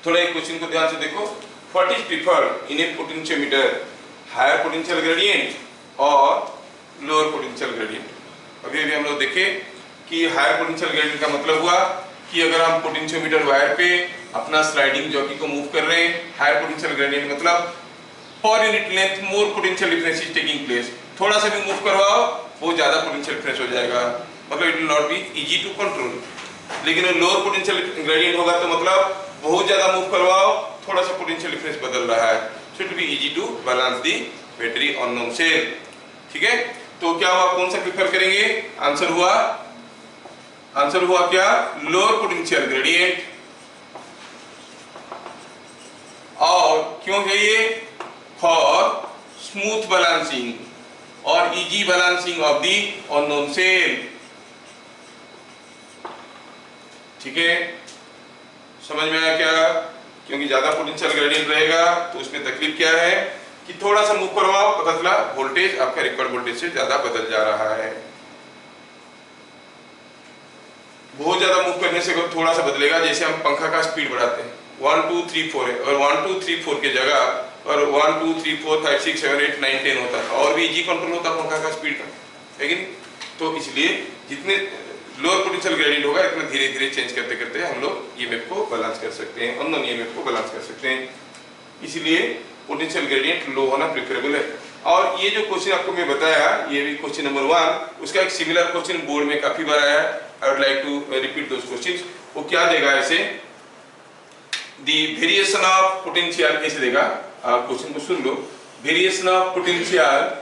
थोड़ा एक क्वेश्चन को ध्यान से देखो। What is preferred in a potentiometer, higher potential gradient और लोअर पोटेंशियल ग्रेडियंट। अभी अभी हम लोग देखे कि हायर पोटेंशियल ग्रेडियंट का मतलब हुआ कि अगर हम पोटेंशियोमीटर वायर पे अपना स्लाइडिंग जॉकी को मूव कर रहे हैं, हायर पोटेंशियल ग्रेडियंट मतलब per unit length more potential difference is taking place. थोड़ा सा भी मूव करवाओ वो ज्यादा पोटेंशियल डिफरेंस हो जाएगा, मतलब it will not be easy to control. लेकिन लोअर पोटेंशियल ग्रेडियंट होगा तो मतलब बहुत ज्यादा मूव करवाओ थोड़ा सा पोटेंशियल डिफरेंस बदल रहा है, so it will be easy to balance the battery on known cell. ठीक है, तो क्या हुआ, कौन सा प्रिफर करेंगे? आंसर हुआ क्या? Lower potential gradient. और क्यों चाहिए? फॉर स्मूथ बैलेंसिंग और easy balancing of the unknown cell. ठीक है, समझ में आया क्या? क्योंकि ज्यादा पोटेंशियल ग्रेडियंट रहेगा तो उसमें तकलीफ क्या है कि थोड़ा सा मूव करवाओ पता चला वोल्टेज आपका रिक्वायर्ड वोल्टेज से ज्यादा बदल जा रहा है। बहुत ज्यादा मूव करने से थोड़ा सा बदलेगा, जैसे हम पंखा का स्पीड बढ़ाते हैं 1 2 3 4 है और 1 2 3 4 की जगह और 1 2 3 4 5 6 7 8 9 10 होता है और भी इजी कंट्रोल होता है पंखा का स्पीड का, है कि नहीं? तो इसलिए जितने लोअर पोटेंशियल ग्रेडियंट होगा इतना धीरे धीरे चेंज करते करते हम लोग ईएमएफ को बैलेंस कर सकते हैं, अननोन ईएमएफ को बैलेंस कर सकते हैं। इसलिए पोटेंशियल ग्रेडियंट लो होना प्रेफरेबल है। और ये जो क्वेश्चन आपको मैं बताया ये भी क्वेश्चन नंबर 1, उसका एक सिमिलर क्वेश्चन बोर्ड में काफी बार आया है। I would like to repeat those questions. वो क्या देगा ऐसे, द वेरिएशन ऑफ पोटेंशियल ऐसे देगा, आप क्वेश्चन को सुन लो। Variation of potential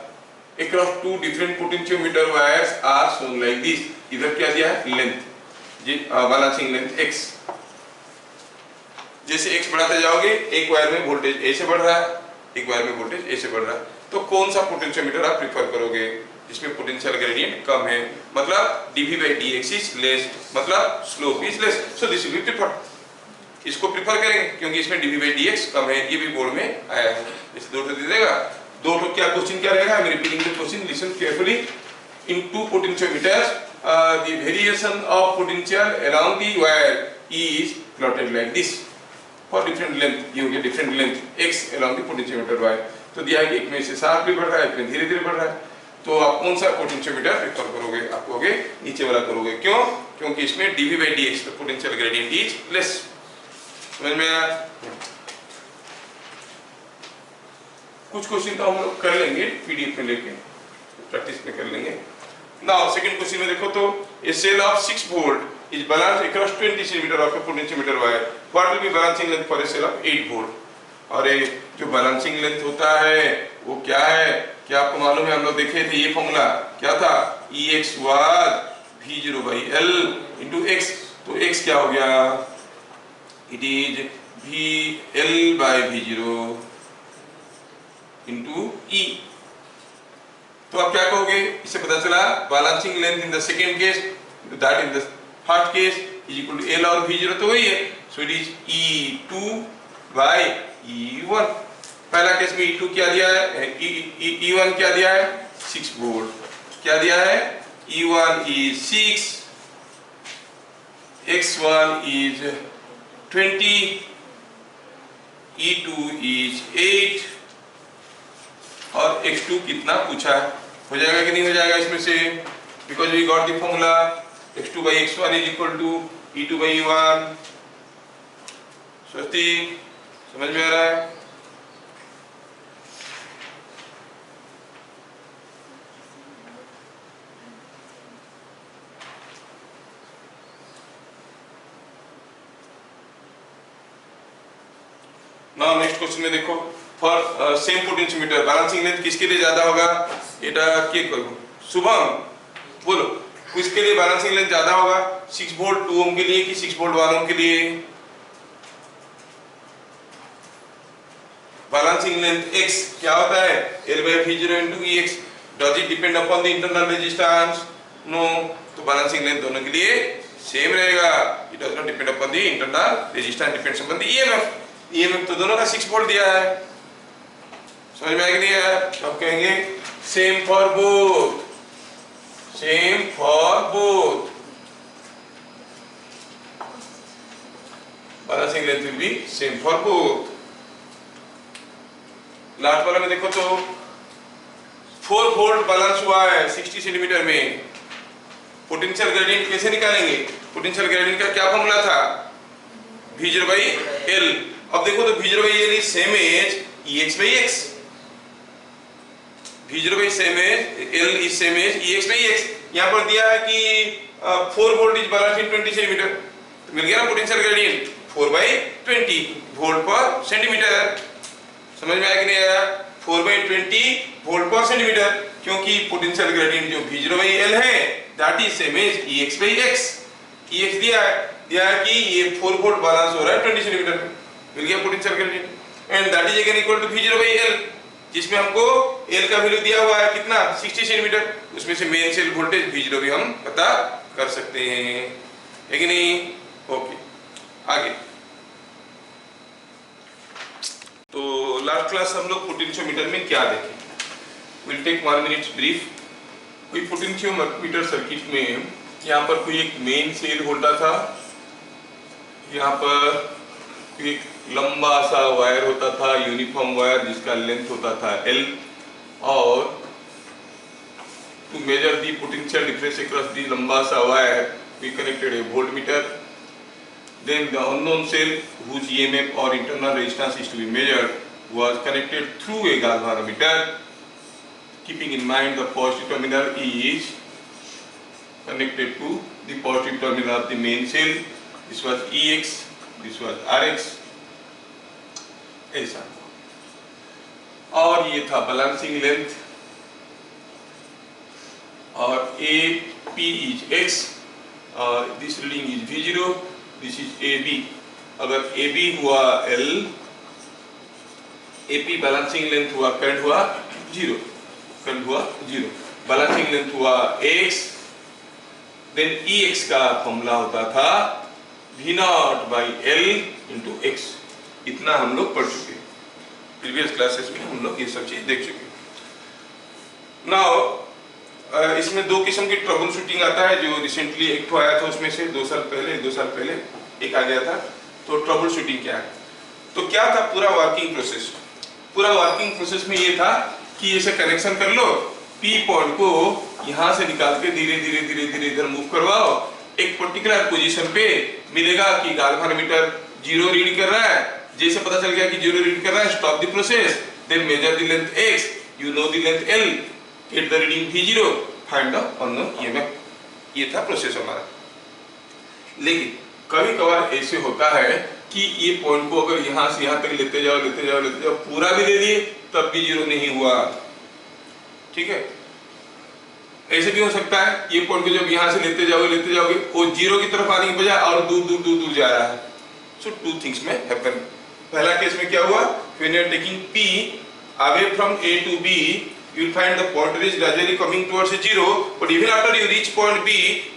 across two different potentiometer wires are shown like this। इधर क्या दिया है? लेंथ, जी बैलेंसिंग लेंथ x। जैसे x बढ़ाते जाओगे एक वायर में वोल्टेज a से बढ़ रहा है, एक वायर में वोल्टेज a से बढ़ रहा है, तो कौन सा पोटेंशियोमीटर आप प्रिफर करोगे जिसमें पोटेंशियल ग्रेडियंट कम है, मतलब dV/dx is less, मतलब slope is less, so this will be preferred. इसको प्रिफर करेंगे क्योंकि इसमें dV/dx कम है, ये भी बोर्ड में आया है। जैसे 2 दे देगा, 2 क्या क्वेश्चन क्या रहेगा? I am repeating the question, listen carefully. In two potentiometers the variation of potential around the wire is plotted like this for different length. ये हो गया different length x around the potentiometer wire. तो दिया है कि एक में से शार्पली बढ़ रहा है, एक में धीरे धीरे बढ़ रहा है, तो आप कौन सा पोटेंशियोमीटर प्रेफर करोगे? आप कहोगे नीचे वाला करोगे। क्यों? क्योंकि इसमें dV/dx potential gradient is less. समझ में आया? कुछ क्वेश्चन तो हम लोग कर लेंगे पीडीएफ में लेके, प्रैक्टिस में कर लेंगे। नाउ सेकंड क्वेश्चन में देखो तो a cell of 6 volt is balanced across 20 centimetre of a potentiometer wire, what will be balancing length for a cell of 8 volt. और ये जो बैलेंसिंग लेंथ होता है वो क्या है? क्या आपको मालूम है? हम लोग देखे थे ये फॉर्मूला क्या था? Ex was V0/L into x। तो x क्या हो गया? It is VL/V0 into E। तो आप क्या कहोगे? इससे पता चला balancing length in the second case that in the third case is equal to L और V0 तो वही है, सो इट इज E2/E1। पहला केस में E2 क्या दिया है? E1 क्या दिया है? 6 वोल्ट। क्या दिया है? E1 is 6, X1 is 20, E2 is 8 और x2 कितना पूछा है? हो जाएगा कि नहीं हो जाएगा इसमें से? Because we got the formula x2/x1 is equal to E2/E1। Swasti, समझ में आ रहा है? नाउ नेक्स्ट क्वेश्चन में देखो, for same potentiometer balancing length किसके लिए ज्यादा होगा? এটা কি করব? शुभम बोलो, किसके लिए बैलेंसिंग लेंथ ज्यादा होगा? 6 वोल्ट 2 ओम के लिए कि 6 वोल्ट 1 ओम के लिए? बैलेंसिंग लेंथ x क्या होता है? L/V0 into Ex। Does it depend upon the internal resistance? No. तो बैलेंसिंग लेंथ दोनों के लिए सेम रहेगा। It does not depend upon the internal resistance, depends upon the EMF. EMF तो दोनों का 6 वोल्ट दिया है, समझ में आ गया? नहीं आया? अब कहेंगे same for both, same for both. Balancing length will be same for both. Last वाला में देखो तो 4 वोल्ट बैलेंस हुआ है 60 सेंटीमीटर में। पोटेंशियल ग्रेडियंट कैसे निकालेंगे? पोटेंशियल ग्रेडियंट का क्या फॉर्मूला था? V0/L। अब देखो तो V0/L is same as EX/X। V0/L is same as EX/X। यहाँ पर दिया है कि 4 volt is balance in 20 centimetre, तो मिल गया ना पोटेंशियल ग्रेडियंट 4/20 वोल्ट पर सेंटीमीटर। समझ में आया कि नहीं आया? 4/20 वोल्ट पर सेंटीमीटर, क्योंकि पोटेंशियल ग्रेडियंट जो V0/L है that is same as EX/X। EX दिया है कि ये 4 वोल्ट बैलेंस हो रहा है 20 सेंटीमीटर में, मिल गया potential gradient. And that is again equal to V0/L, जिसमें हमको L का वैल्यू दिया हुआ है कितना? 60 सेंटीमीटर। उसमें से मेन सेल वोल्टेज V0 भी हम पता कर सकते हैं, है कि नहीं? ओके, आगे। तो लास्ट क्लास हम लोग पोटेंशियोमीटर में क्या देखें? Will take 1 minute brief. कोई पोटेंशियोमीटर सर्किट में यहाँ पर कोई एक मेन सेल होता था, यहाँ पर एक लंबा सा वायर होता था, यूनिफॉर्म वायर, जिसका लेंथ होता था L, और to measure the potential difference across the लंबा सा wire we connected a voltmeter. Then the unknown cell whose EMF or internal resistance is to be measured was connected through a galvanometer. Keeping in mind the positive terminal is connected to the positive terminal of the main cell. This was EX, this was RX, ऐसा। और ये था balancing length, और AP is X, this reading is V0, this is AB। अगर AB हुआ L, AP balancing length हुआ, current हुआ 0, current हुआ 0, बैलेंसिंग लेंथ हुआ X, देन EX का फॉर्मूला होता था V0/L into X। इतना हम लोग पढ़ चुके हैं, प्रीवियस क्लासेस में हम लोग ये सब चीज देख चुके हैं। नाउ इसमें दो किस्म की ट्रबल शूटिंग आता है, जो रिसेंटली एक तो आया था, उसमें से 2 साल पहले एक आ गया था। तो ट्रबल शूटिंग क्या है? तो क्या था पूरा वर्किंग प्रोसेस? पूरा वर्किंग प्रोसेस में ये था कि ऐसे कनेक्शन कर लो, P पॉइंट को यहाँ से निकाल के धीरे धीरे इधर मूव करवाओ, एक पर्टिकुलर पोजीशन पे मिलेगा कि गाल्वानोमीटर 0 रीड कर रहा है। जैसे पता चल गया कि 0 रीड कर रहा है, stop the process, then measure the length X, you know the length L, get the reading V0, find the unknown EMF। ये था प्रोसेस हमारा। लेकिन कभी कभार ऐसे होता है कि ये पॉइंट को अगर यहाँ से यहाँ तक लेते जाओ, पूरा भी ले लिए तब भी 0 नहीं हुआ, ठीक है? ऐसे भी हो सकता है ये पॉइंट को जब यहाँ से लेते जाओगे वो 0 की तरफ आने की बजाय और दूर जा रहा है। सो 2 थिंग्स में हैपन। पहला केस में क्या हुआ? When you are taking P away from A to B, you will find the pointer is gradually coming towards a 0, but even after you reach point B,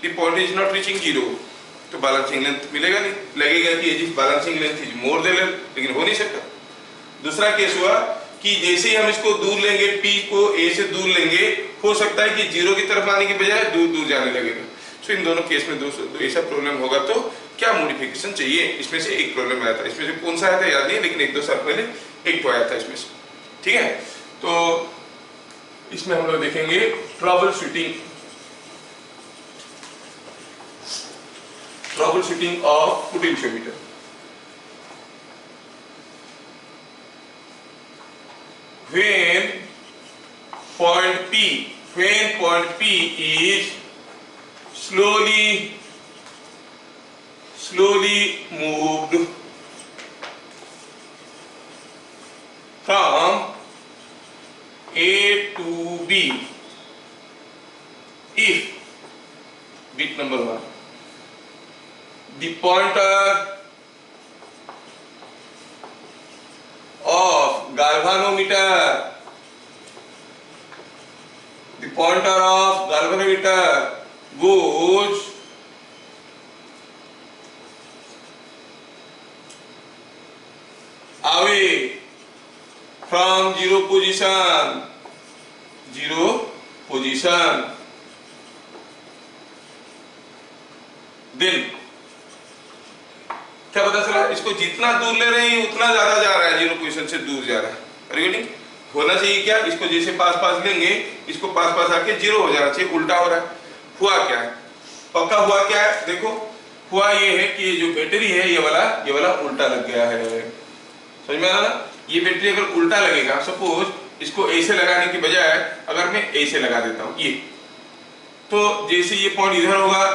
the pointer is not reaching 0। तो balancing length मिलेगा नहीं, लगेगा कि ये balancing length is more than L, लेकिन हो नहीं सकता। दूसरा केस हुआ कि जैसे ही हम इसको दूर लेंगे, P को A से दूर लेंगे, हो सकता है कि 0 की तरफ आने की बजाय दूर जाने लगेगा। सो इन दोनों केस में दोस्तों ऐसा प्रॉब्लम होगा तो क्या मॉडिफिकेशन चाहिए? इसमें से एक प्रॉब्लम आया था, इसमें से कौन सा आया था याद नहीं, लेकिन 1-2 साल पहले एक तो आया था इसमें से, ठीक है? तो इसमें हम लोग देखेंगे trouble shooting of potentiometer. When point P is slowly moved from A to B, if bit number 1, the pointer of galvanometer goes away from zero position, then क्या पता चला? इसको जितना दूर ले रहे हैं उतना ज्यादा जा रहा है, जीरो पोजीशन से दूर जा रहा है। रिगार्डिंग होना चाहिए क्या, इसको जैसे पास पास लेंगे इसको पास पास आके जीरो हो जाना चाहिए, उल्टा हो रहा है। हुआ क्या है, पक्का हुआ क्या है, देखो हुआ ये है कि जो बैटरी है ये वाला उल्टा लग गया है। समझ में आ रहा ना, ये बैटरी अगर उल्टा लगेगा, सपोज इसको ऐसे लगाने की बजाय अगर मैं ऐसे लगा देता हूँ ये, तो जैसे ये पॉइंट इधर होगा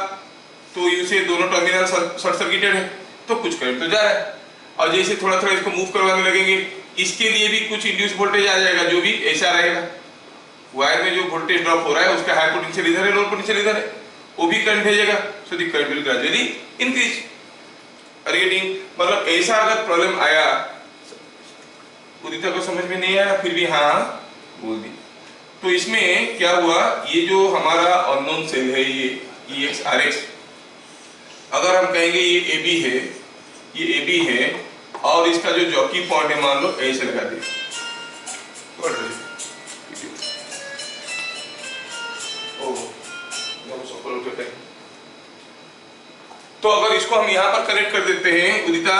तो इसे दोनों टर्मिनल शॉर्ट सर्किटेड है तो कुछ करंट तो जा रहा है, और जैसे थोड़ा थोड़ा इसको मूव करवाने लगेंगे इसके लिए भी कुछ इंड्यूस वोल्टेज आ जाएगा जो भी ऐसा रहेगा। वायर में जो वोल्टेज ड्रॉप हो रहा है उसका हाई पोटेंशियल इधर है, लो पोटेंशियल इधर है, वो भी करंट भेजेगा, so the current will gradually increase. Regarding मतलब ऐसा अगर प्रॉब्लम आया, उदिता को समझ में नहीं आया फिर भी हाँ बोल दी, तो इसमें क्या हुआ, ये जो हमारा अननोन सेल है ये EX RX, अगर हम कहेंगे ये AB है, ये AB है और इसका जो जॉकी पॉइंट है मान लो ऐसे लगा दे, तो अगर इसको हम यहाँ पर कनेक्ट कर देते हैं उदिता,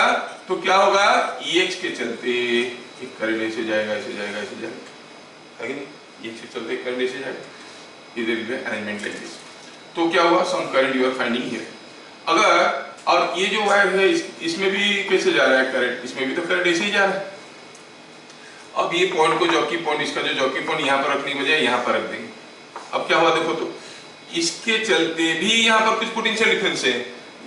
तो क्या होगा, EX के चलते एक करंट ऐसे जाएगा ऐसे जाएगा ऐसे जाएगा, है कि नहीं, EX के चलते करंट ऐसे जाएगा, इधर अरेंजमेंट लाइक दिस। तो क्या हुआ, some current you are finding here. अगर और ये जो वायर है इसमें भी कैसे जा रहा है करंट, इसमें भी तो करंट ऐसे ही जा रहा है। अब ये पॉइंट को जॉकी पॉइंट, इसका जो जॉकी पॉइंट यहाँ पर रखने की बजाय यहाँ पर रख देंगे। अब क्या हुआ देखो, तो इसके चलते भी यहाँ पर कुछ पोटेंशियल डिफरेंस है,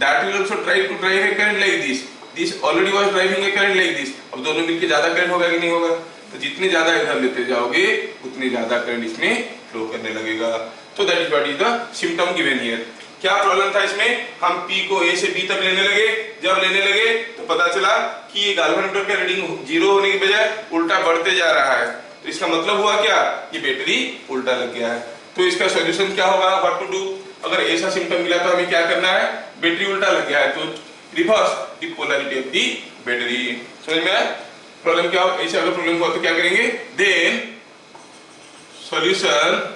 that will also try to drive a current like this, this already was driving a current like this. अब दोनों मिलकर ज्यादा करंट होगा कि नहीं होगा, तो जितने ज्यादा इधर लेते जाओगे उतने ज्यादा करंट इसमें फ्लो करने लगेगा। तो that is what is the symptom given here. क्या प्रॉब्लम था इसमें, हम P को A से B तक लेने लगे, जब लेने लगे तो पता चला कि ये गाल्वेनोमीटर का रीडिंग जीरो होने की बजाय उल्टा बढ़ते जा रहा है, तो इसका मतलब हुआ क्या, ये बैटरी उल्टा लग गया है। तो इसका सॉल्यूशन क्या होगा, व्हाट टू डू, अगर ऐसा सिम्पटम मिला तो हमें क्या करना है, बैटरी उल्टा लग गया है तो reverse the polarity of the battery. समझ में आया प्रॉब्लम क्या हो, ऐसा अगर प्रॉब्लम हुआ तो क्या करेंगे, then solution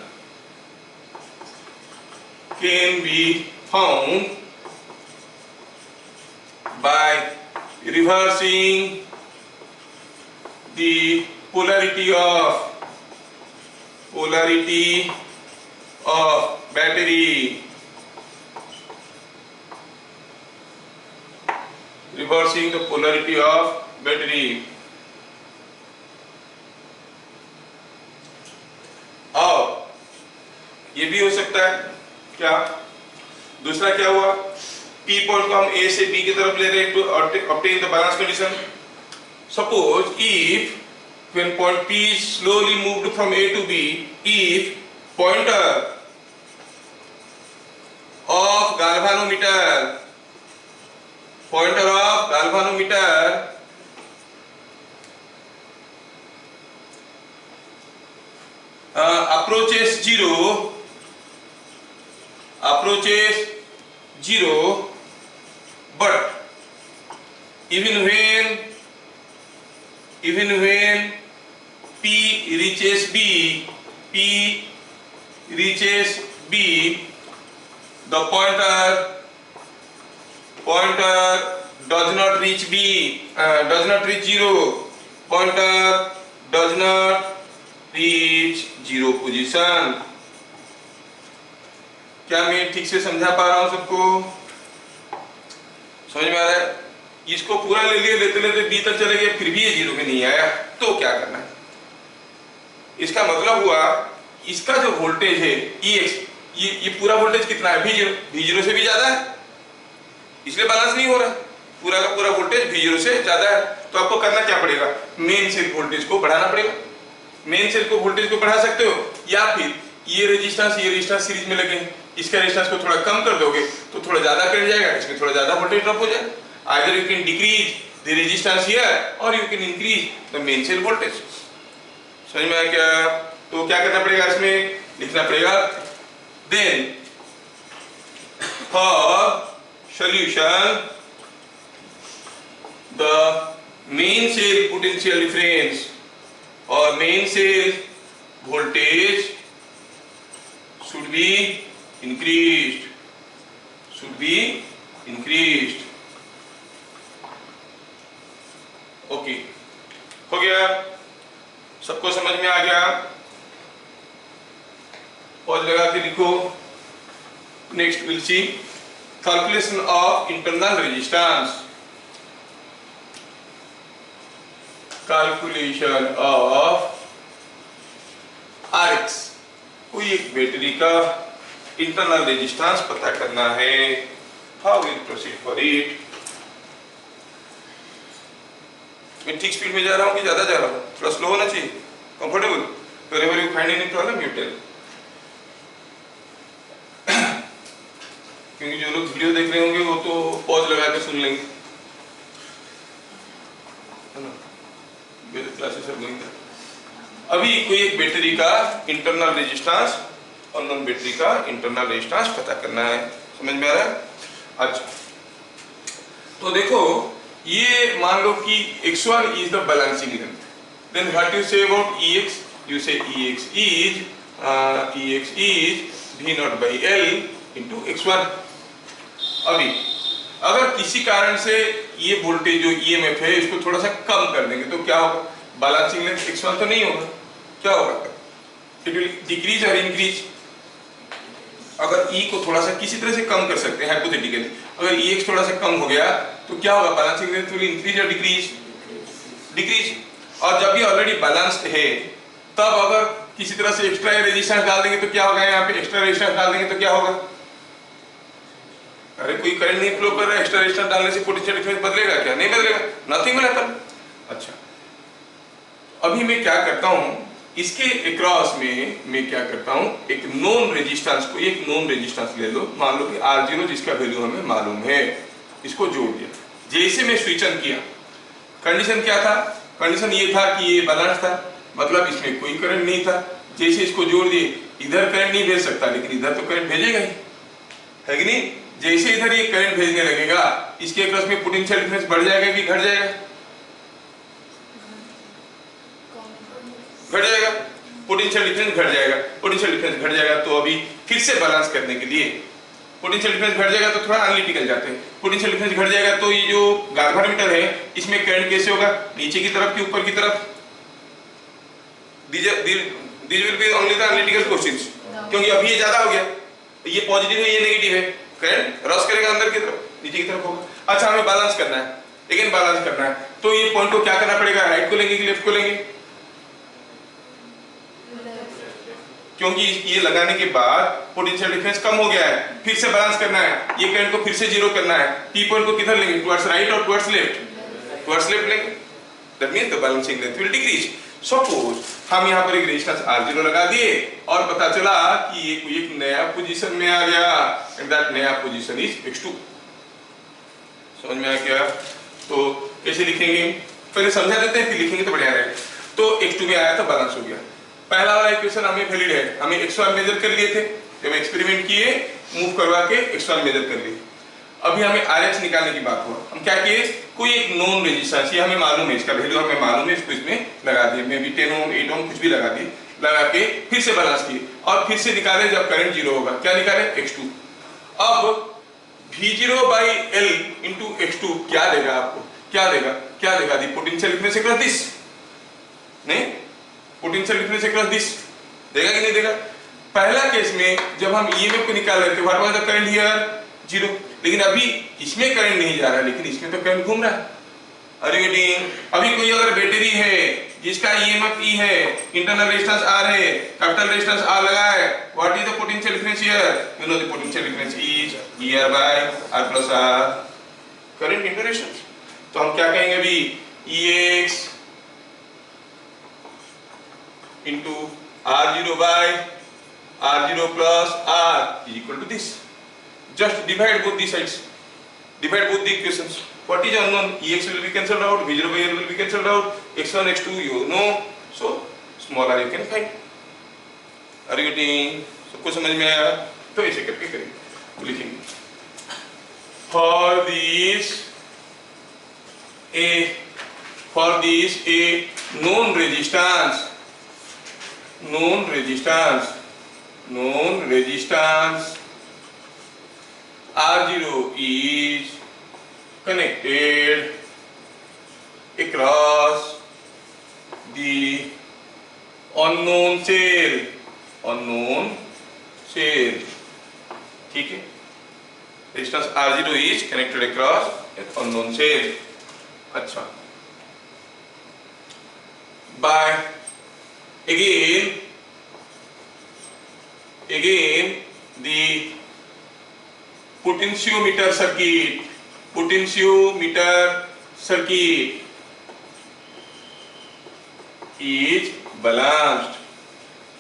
can be found by reversing the polarity of battery, reversing the polarity of battery। और ये भी हो सकता है क्या, दूसरा क्या हुआ, P पॉइंट को हम A से B की तरफ ले रहे हैं to obtain the balance condition। Suppose if when point P is slowly moved from A to B, if pointer of galvanometer approaches zero, but even when P reaches B, the pointer does not reach zero, pointer does not reach zero position। क्या मैं ठीक से समझा पा रहा हूं सबको, समझ में आ रहा है, इसको पूरा ले लिए, लेते लेते B तक चले गए फिर भी ये जीरो में नहीं आया, तो क्या करना है, इसका मतलब हुआ इसका जो वोल्टेज है EX, ये पूरा वोल्टेज कितना है, V0 से भी ज्यादा है, इसलिए बैलेंस नहीं हो रहा, पूरा का पूरा वोल्टेज V0 से ज्यादा है। तो आपको करना क्या पड़ेगा, मेन सेल वोल्टेज को बढ़ाना पड़ेगा। मेन सेल को वोल्टेज को बढ़ा सकते हो, या फिर ये रेजिस्टेंस सीरीज में लगे, इसका रेजिस्टेंस को थोड़ा कम कर दोगे तो थोड़ा ज्यादा करंट जाएगा, इसमें थोड़ा ज्यादा वोल्टेज ड्रॉप हो जाएगा। Either you can decrease the resistance here और you can increase the main cell voltage. समझ में आया क्या, तो क्या करना पड़ेगा, इसमें लिखना पड़ेगा, then for solution the main cell potential difference or main cell voltage should be increased, okay, हो गया, सबको समझ में आ गया? पॉज लगा के लिखो। Next will see calculation of internal resistance. Calculation of RX, कोई एक बैटरी का इंटरनल रेजिस्टेंस पता करना है। How will proceed for it? मैं ठीक स्पीड में जा रहा हूँ कि ज्यादा जा रहा हूँ? थोड़ा स्लो होना चाहिए, comfortable. Wherever you find any problem you tell. क्योंकि जो लोग वीडियो देख रहे होंगे वो तो पॉज लगा के सुन लेंगे, है ना? क्लासेस सब नहीं था। अभी कोई एक बैटरी का इंटरनल रेजिस्टेंस और नॉन बैटरी का इंटरनल रेजिस्टेंस पता करना है। समझ में आ रहा है? अच्छा, तो देखो, ये मान लो कि x1 is the balancing length, then what you say about EX? You say EX is V0 by L into x1। अभी अगर किसी कारण से ये वोल्टेज जो EMF है इसको थोड़ा सा कम कर देंगे तो क्या होगा? बैलेंसिंग लेंथ x1 तो नहीं होगा, क्या होगा? इट विल डिक्रीज और इंक्रीज। अगर E को थोड़ा सा किसी तरह से कम कर सकते हैं हाइपोथेटिकली, अगर EX थोड़ा सा कम हो गया तो क्या होगा? बैलेंसिंग लेंथ विल इंक्रीज और डिक्रीज? डिक्रीज। और जब ये ऑलरेडी बैलेंस्ड है तब अगर किसी तरह से एक्स्ट्रा रेजिस्टेंस डाल देंगे तो क्या होगा? यहाँ पे एक्स्ट्रा रेजिस्टेंस डाल देंगे तो क्या होगा? अरे कोई करंट नहीं फ्लो कर रहा है, एक्स्ट्रा रेजिस्टेंस डालने से पोटेंशियल डिफरेंस बदलेगा क्या? नहीं बदलेगा, नथिंग विल हैपन। अच्छा, अभी मैं क्या करता हूं, इसके अक्रॉस में मैं क्या करता हूं, एक नोन रेजिस्टेंस को, एक नोन रेजिस्टेंस ले लो, मान लो कि R0 जिसका वैल्यू हमें मालूम है, इसको जोड़ दिया। जैसे मैं स्विच ऑन किया, कंडीशन क्या था? कंडीशन ये था कि ये बैलेंस था, मतलब इसमें कोई करंट नहीं था। जैसे इसको जोड़ दिए, इधर करंट नहीं भेज सकता लेकिन इधर तो करंट भेजेगा ही, है कि नहीं? जैसे इधर ये करंट भेजने लगेगा, इसके अक्रॉस में पोटेंशियल डिफरेंस बढ़ जाएगा कि घट जाएगा? घट जाएगा। पोटेंशियल डिफरेंस घट जाएगा, पोटेंशियल डिफरेंस घट जाएगा तो अभी फिर से बैलेंस करने के लिए पोटेंशियल डिफरेंस घट जाएगा तो थोड़ा एनालिटिकल जाते हैं। पोटेंशियल डिफरेंस घट जाएगा तो ये जो गाल्वानोमीटर है इसमें करंट कैसे होगा? नीचे की तरफ कि ऊपर की तरफ? These will be only the analytical questions, क्योंकि अभी ये ज्यादा हो गया, ये पॉजिटिव है ये नेगेटिव है, करंट रश करेगा अंदर की तरफ, नीचे की तरफ होगा। अच्छा, हमें बैलेंस करना है, लेकिन बैलेंस करना है तो ये पॉइंट को क्या करना पड़ेगा? राइट को लेंगे कि लेफ्ट को लेंगे? क्योंकि ये लगाने के बाद पोटेंशियल डिफरेंस कम हो गया है, फिर से बैलेंस करना है, ये करंट को फिर से जीरो करना है। P पॉइंट को किधर लेंगे? टुवर्ड्स राइट और टुवर्ड्स लेफ्ट? टुवर्ड्स लेफ्ट लेंगे। That means the balancing length will decrease. Suppose हम यहाँ पर एक रेजिस्टेंस R0 लगा दिए और पता चला कि ये कोई एक नया पोजीशन में आ गया, एंड दैट नया पोजीशन इज x2। समझ में आ गया? तो कैसे लिखेंगे? पहले समझा देते हैं फिर लिखेंगे तो बढ़िया रहेगा। तो x2 में आया तो बैलेंस हो गया। पहला वाला इक्वेशन हमें वैलिड है, हमें x1 मेजर कर लिए थे जब एक्सपेरिमेंट किए, मूव करवा के x1 मेजर कर लिए। अभी हमें RH निकालने की बात हुआ, हम क्या किए? कोई एक नोन रेजिस्टेंस, ये हमें मालूम है, इसका वैल्यू हमें मालूम है, इसको इसमें लगा दिए, मे बी 10 ओम 8 ओम कुछ भी लगा दिए, लगा के फिर से बैलेंस किए और फिर से निकाले जब करंट जीरो होगा। क्या निकाले? x2। अब V0 by L into x2 क्या देगा आपको? क्या देगा? क्या देगा? दी पोटेंशियल डिफरेंस अक्रॉस दिस, नहीं, पोटेंशियल डिफरेंस अक्रॉस दिस देगा कि नहीं देगा? पहला केस में जब हम EMF को निकाल रहे थे, what was the current here? Zero. लेकिन अभी इसमें करंट नहीं जा रहा है लेकिन इसमें तो करंट घूम रहा है। Are you getting? अभी कोई अगर बैटरी है जिसका EMF E है, इंटरनल रेजिस्टेंस R है, कैपिटल रेजिस्टेंस R लगा है, what is the potential difference here? You know the potential difference is ER by R plus R, current into resistance. तो हम क्या कहेंगे अभी? EX into R0 by R0 plus R is equal to this. Just divide both the sides, divide both the equations. What is unknown? EX will be cancelled out, V0 by L will be cancelled out, x1 x2 you know, so small r you can find. Are you getting? सबको समझ में आया? तो ऐसे करके करेंगे, तो लिखेंगे for this a known resistance R0 is connected across unknown cell, unknown cell, ठीक है। Resistance R0 is connected across an unknown cell. अच्छा, by again the potentiometer circuit, potentiometer circuit is balanced.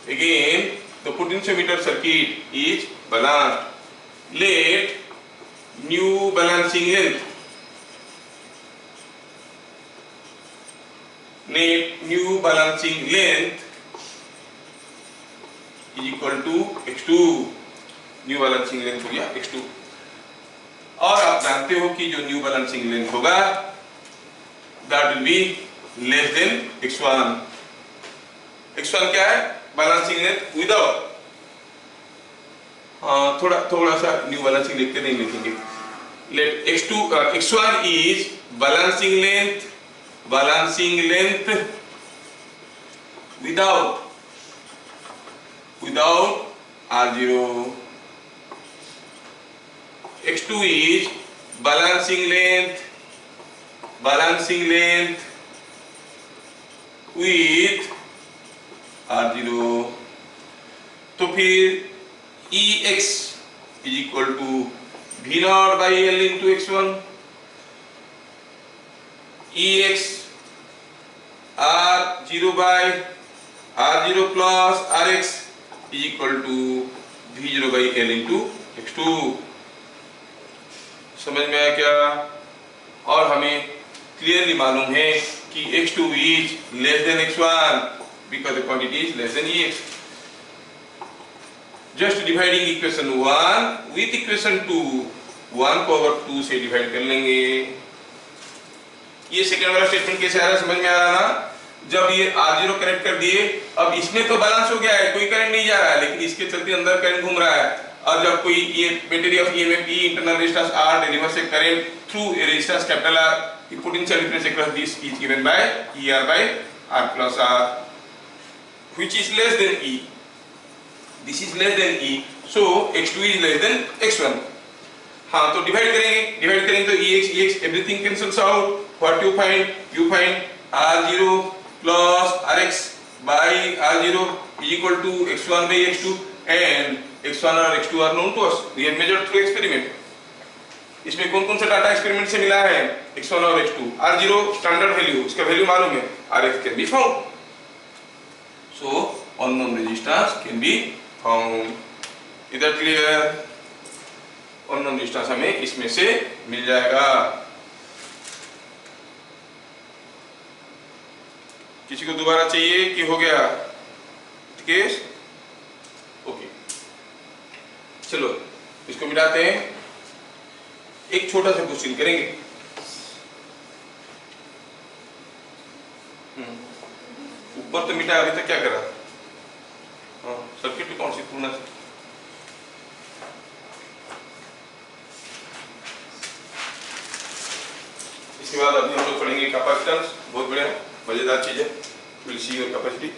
Again the potentiometer circuit is balanced. Let new balancing length, new balancing length is equal to x2, new balancing length हो गया x2। और आप जानते हो कि जो new balancing length होगा that will be less than x1। x1 क्या है? बैलेंसिंग लेंथ विदाउट, थोड़ा सा न्यू बैलेंसिंग लिखते नहीं लिखेंगे। Let x1 is balancing length without R0, x2 is balancing length with R0। तो फिर Ex is equal to V0 by L into x1। Ex R0 by R0 plus Rx is equal to V0 by L into x2। समझ में आया क्या? और हमें clearly मालूम है कि x2 is less than x1 because the quantity is less than Ex। Just dividing equation 1 with equation 2, 1 को अगर 2 से डिवाइड कर लेंगे, ये सेकेंड वाला स्टेटमेंट कैसे आ रहा है समझ में आ रहा ना? जब ये R0 कनेक्ट कर दिए, अब इसमें तो बैलेंस हो गया है, कोई करंट नहीं जा रहा है, लेकिन इसके चलते अंदर करंट घूम रहा है। और जब कोई ये battery of EMF E internal resistance R deliver से current through a resistance capital R, the potential difference across this is given by ER by R plus R, which is less than E। This is less than E, so x2 is less than x1। हाँ, तो divide करेंगे तो Ex everything cancels out। What you find R0 plus Rx by R0 is equal to x1 by x2, and x1 और x2 are known to us, we have measured through experiment। इसमें कौन सा data experiment से मिला है? x1 और x2। R0 standard value, इसका value मालूम है, Rx can be found, so unknown resistance can be found। इधर क्लियर? unknown resistance हमें इसमें से मिल जाएगा। किसी को दोबारा चाहिए कि हो गया केस? ओके, चलो इसको मिटाते हैं, एक छोटा सा क्वेश्चन करेंगे। ऊपर तो मिटा, अभी तक क्या करा? हाँ, सर्किट कौन सी पूर्ण थी? इसके बाद अभी हम लोग पढ़ेंगे कैपेसिटेंस, बहुत बढ़िया मजेदार चीज है। Will see your capacity.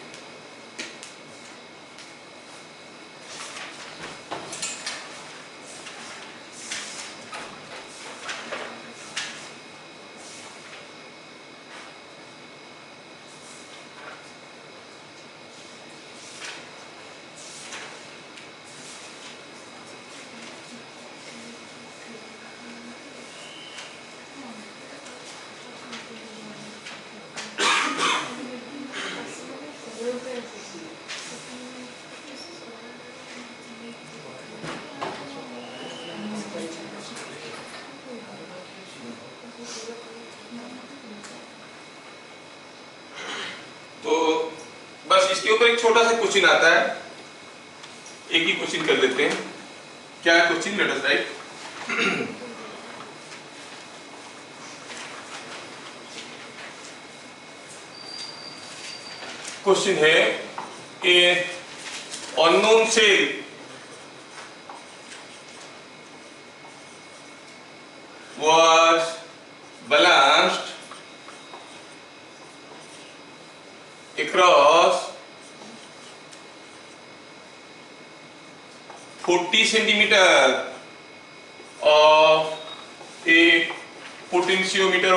इसके ऊपर एक छोटा सा क्वेश्चन आता है, एक ही क्वेश्चन कर लेते हैं। क्या है question? Let us write. Question है a unknown cell was balanced across 40 centimetre of a potentiometer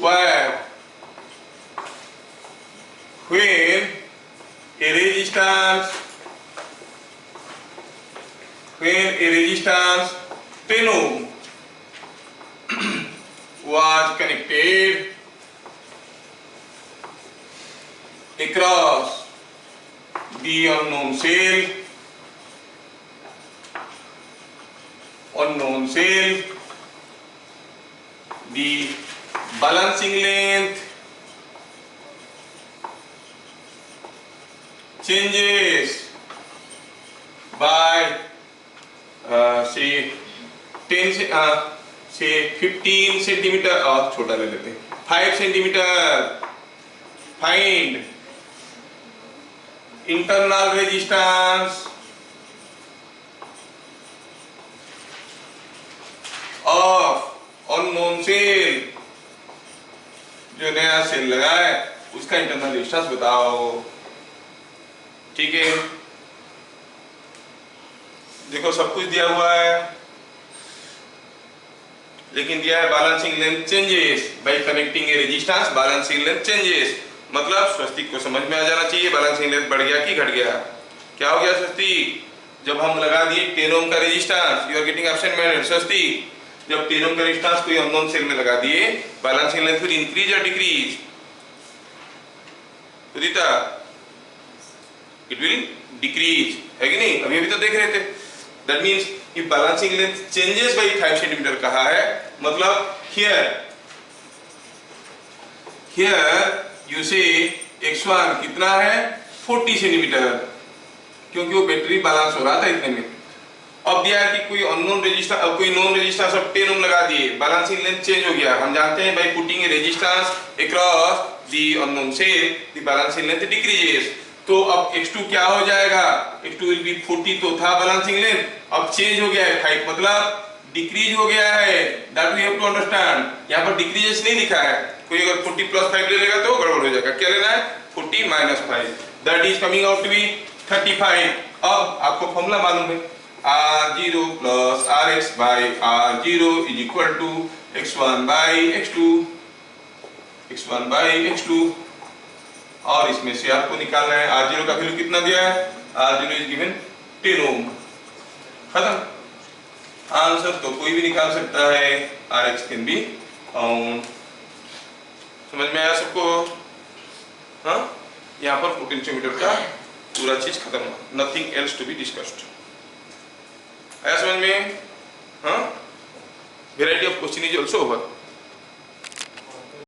wire when a resistance 10 ohm was connected across the unknown cell, the balancing length changes by say 15 centimetre, और छोटा ले लेते हैं 5 centimetre. Find internal resistance of unknown cell. जो नया cell लगा है उसका इंटरनल रेजिस्टेंस बताओ. ठीक है, देखो सब कुछ दिया हुआ है, लेकिन दिया है balancing length changes by connecting A resistance. Balancing length changes मतलब स्वस्तिक को समझ में आ जाना चाहिए. बैलेंसिंग लेंथ बढ़ गया कि घट गया. क्या हो गया स्वस्तिक? जब हम लगा दिए 10 ओम का resistance, you are getting absent minded. Swastik, जब 10 ओम का रेजिस्टेंस कोई अननोन सेल में लगा दिए, बैलेंसिंग लेंथ विल इंक्रीज और decrease. Udita, it will decrease, है कि नहीं? अभी तो देख रहे थे. That means if balancing length changes by 5 cm कहा है, मतलब here you say x1 कितना है 40 सेंटीमीटर, क्योंकि वो बैटरी बैलेंस हो रहा था इतने में. अब दिया है कि कोई अननोन रेजिस्टेंस, अब कोई नोन रेजिस्टेंस अब 10 ओम लगा दिए, बैलेंसिंग लेंथ चेंज हो गया. हम जानते हैं by putting a resistance across the unknown cell the balancing length decreases. तो अब x2 क्या हो जाएगा? x2 विल बी 40 तो था बैलेंसिंग लेंथ, अब चेंज हो गया है 5, मतलब डिक्रीज हो गया है. That we have to understand. यहाँ पर डिक्रीजेस नहीं लिखा है. कोई अगर 40 प्लस 5 ले लेगा तो गड़बड़ हो जाएगा. क्या लेना है? 40 minus 5, that is coming out to be 35. अब आपको फॉर्मूला मालूम है, R0 plus RX by R0 is equal to X1 by X2. और इसमें से आपको निकालना है R0 का वैल्यू कितना दिया है? R0 इज गिवन 10 ओम. खत्म. आंसर तो कोई भी निकाल सकता है. RX can be found. समझ में आया सबको? हाँ, यहाँ पर पोटेंशियोमीटर का पूरा चीज खत्म हुआ. Nothing else to be discussed. आया समझ में? हाँ, variety of question is also over.